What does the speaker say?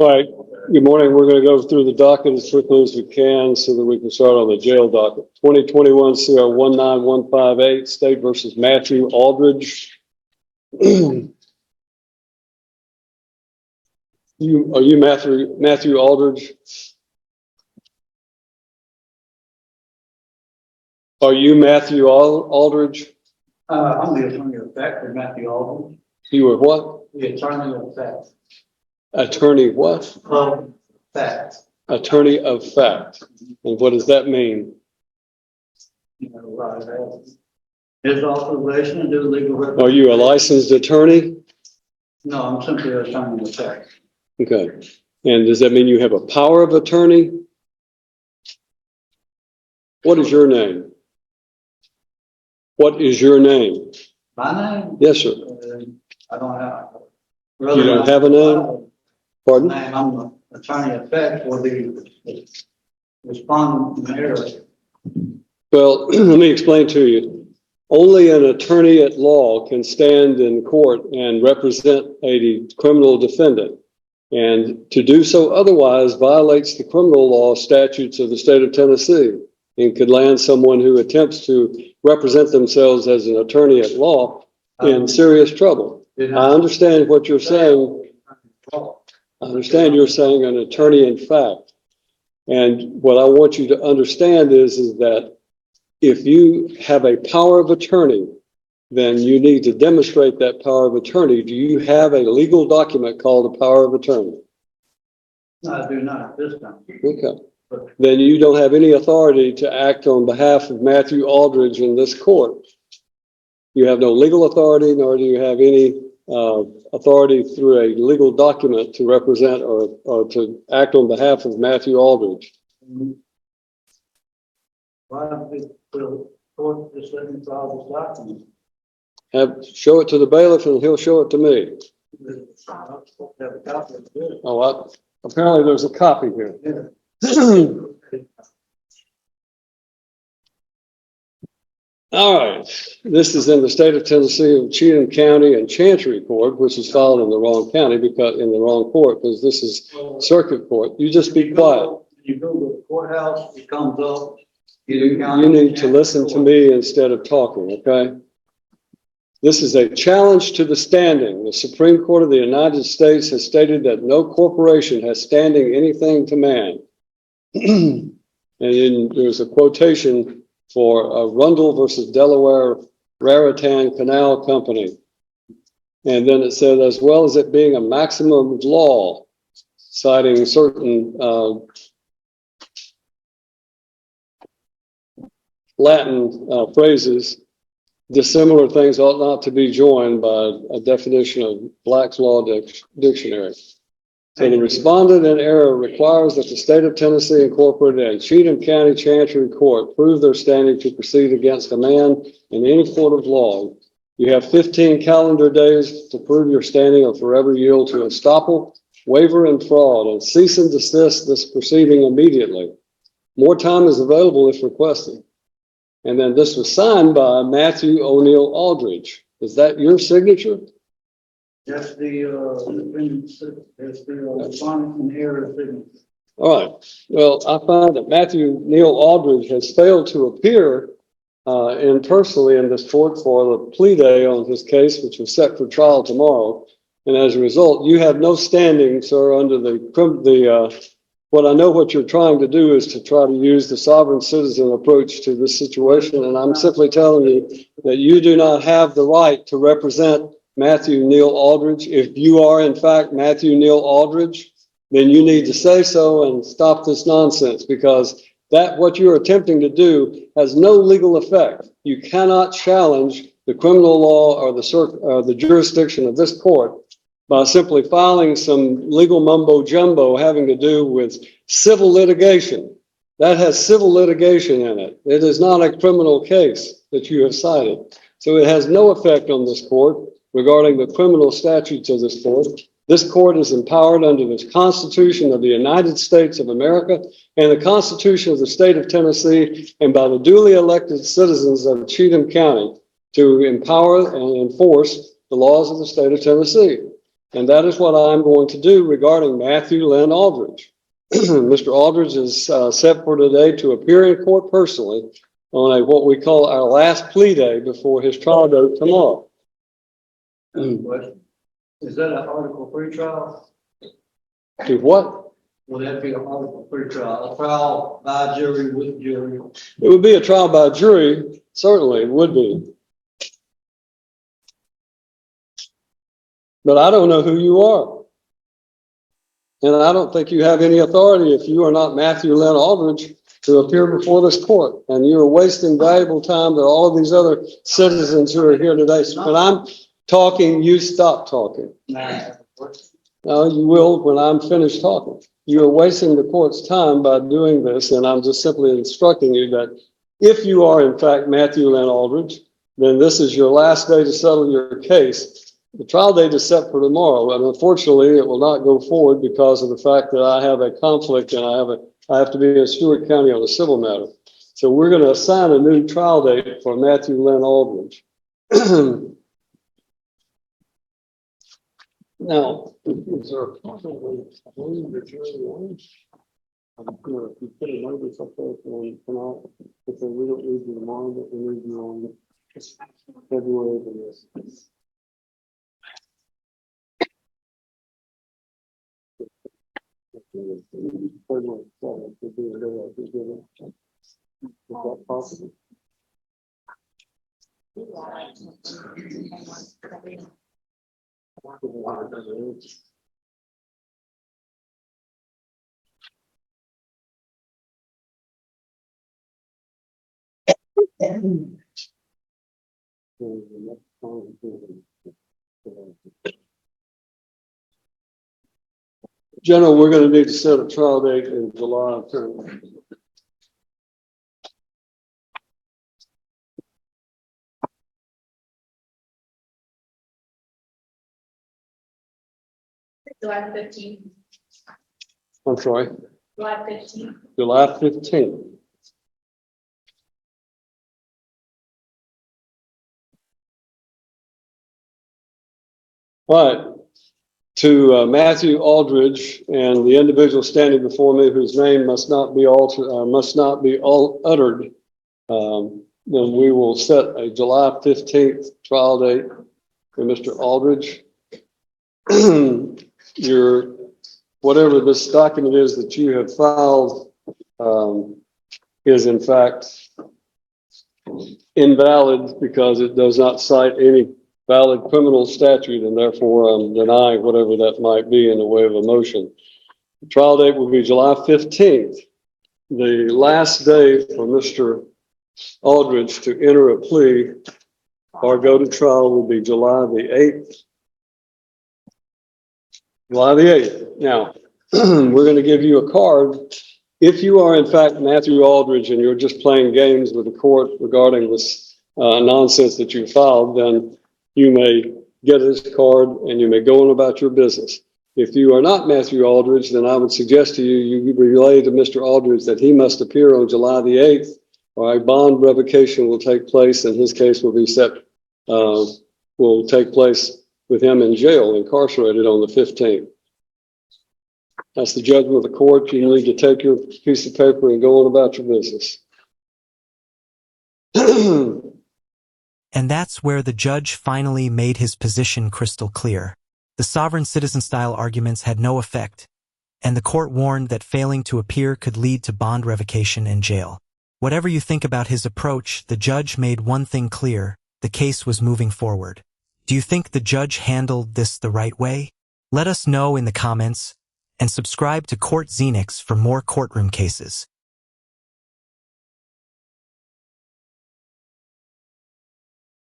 All right, good morning. We're going to go through the docket as quickly as we can so that we can start on the jail docket. 2021 CR 19158, State versus Matthew Aldridge. Are you Matthew Aldridge? Are you Matthew Aldridge? I'm the attorney of fact for Matthew Aldridge. You were what? The attorney of fact. Attorney what? Of fact. Attorney of fact. And what does that mean? You know, his authorization to do legal representation. Are you a licensed attorney? No, I'm simply an attorney of fact. Okay. And does that mean you have a power of attorney? What is your name? What is your name? My name? Yes, sir. I don't have. You don't have a name? Pardon? I'm the attorney of fact for the respondent area. Well, let me explain to you. Only an attorney at law can stand in court and represent a criminal defendant. And to do so otherwise violates the criminal law statutes of the state of Tennessee and could land someone who attempts to represent themselves as an attorney at law in serious trouble. I understand what you're saying. I understand you're saying an attorney in fact. And what I want you to understand is that if you have a power of attorney, then you need to demonstrate that power of attorney. Do you have a legal document called a power of attorney? No, I do not at this time. Okay. Then you don't have any authority to act on behalf of Matthew Aldridge in this court. You have no legal authority, nor do you have any authority through a legal document to represent or to act on behalf of Matthew Aldridge. Why don't we court just let me file this document? Show it to the bailiff and he'll show it to me. Oh, apparently there's a copy here. All right, this is in the state of Tennessee of Cheatham County and Chancery Court, which is filed in the wrong county because in the wrong court, because this is circuit court. You just be quiet. You go to the courthouse, it comes up. You need to listen to me instead of talking, okay? This is a challenge to the standing. The Supreme Court of the United States has stated that no corporation has standing anything to man. And then there's a quotation for Rundle versus Delaware Raritan Canal Company. And then it said, as well as it being a maximum law, citing certain Latin phrases, dissimilar things ought not to be joined by a definition of Black's Law Dictionary. So the respondent in error requires that the state of Tennessee Incorporated and Cheatham County Chancery Court prove their standing to proceed against a man in any court of law. You have 15 calendar days to prove your standing or forever yield to estoppel, waiver, and fraud, and cease and desist this proceeding immediately. More time is available if requested. And then this was signed by Matthew O'Neill Aldridge. Is that your signature? That's the respondent in error signature. All right. Well, I find that Matthew Neil Aldridge has failed to appear personally in this court for the plea day on his case, which is set for trial tomorrow. And as a result, you have no standing, sir, under what I know what you're trying to do is to try to use the sovereign citizen approach to this situation. And I'm simply telling you that you do not have the right to represent Matthew Neil Aldridge. If you are in fact Matthew Neil Aldridge, then you need to say so and stop this nonsense, because what you're attempting to do has no legal effect. You cannot challenge the criminal law or the jurisdiction of this court by simply filing some legal mumbo jumbo having to do with civil litigation. That has civil litigation in it. It is not a criminal case that you have cited. So it has no effect on this court regarding the criminal statutes of this court. This court is empowered under the Constitution of the United States of America and the Constitution of the state of Tennessee, and by the duly elected citizens of Cheatham County to empower and enforce the laws of the state of Tennessee. And that is what I'm going to do regarding Matthew Lynn Aldridge. Mr. Aldridge is set for today to appear in court personally on what we call our last plea day before his trial date tomorrow. Question. Is that an article 3 trial? To what? Will that be an article 3 trial? A trial by jury with jury? It would be a trial by jury, certainly it would be. But I don't know who you are. And I don't think you have any authority if you are not Matthew Lynn Aldridge to appear before this court. And you're wasting valuable time that all of these other citizens who are here today. So when I'm talking, you stop talking. No, you will when I'm finished talking. You are wasting the court's time by doing this. And I'm just simply instructing you that if you are in fact Matthew Lynn Aldridge, then this is your last day to settle your case. The trial date is set for tomorrow, and unfortunately, it will not go forward because of the fact that I have a conflict and I have to be in Stewart County on a civil matter. So we're going to assign a new trial date for Matthew Lynn Aldridge. Now, is there a problem with the jury warrants? I'm going to put a notice up there for tonight. If we don't need you tomorrow, but we need you on February the 6th. February 7th would be a day I could give it. Is that possible? General, we're going to need to set a trial date in July. July 15th. I'm sorry. July 15th. July 15th. All right. To Matthew Aldridge and the individual standing before me whose name must not be uttered, then we will set a July 15th trial date for Mr. Aldridge. Whatever this document is that you have filed is in fact invalid because it does not cite any valid criminal statute, and therefore I'm denying whatever that might be in the way of a motion. The trial date will be July 15th. The last day for Mr. Aldridge to enter a plea or go to trial will be July the 8th. July the 8th. Now, we're going to give you a card. If you are in fact Matthew Aldridge and you're just playing games with the court regarding this nonsense that you filed, then you may get this card and you may go on about your business. If you are not Matthew Aldridge, then I would suggest to you, you relay to Mr. Aldridge that he must appear on July the 8th, or a bond revocation will take place, and his case will be will take place with him in jail, incarcerated on the 15th. That's the judgment of the court. You need to take your piece of paper and go on about your business. And that's where the judge finally made his position crystal clear. The sovereign citizen-style arguments had no effect, and the court warned that failing to appear could lead to bond revocation and jail. Whatever you think about his approach, the judge made one thing clear: the case was moving forward. Do you think the judge handled this the right way? Let us know in the comments, and subscribe to Court Xenix for more courtroom cases.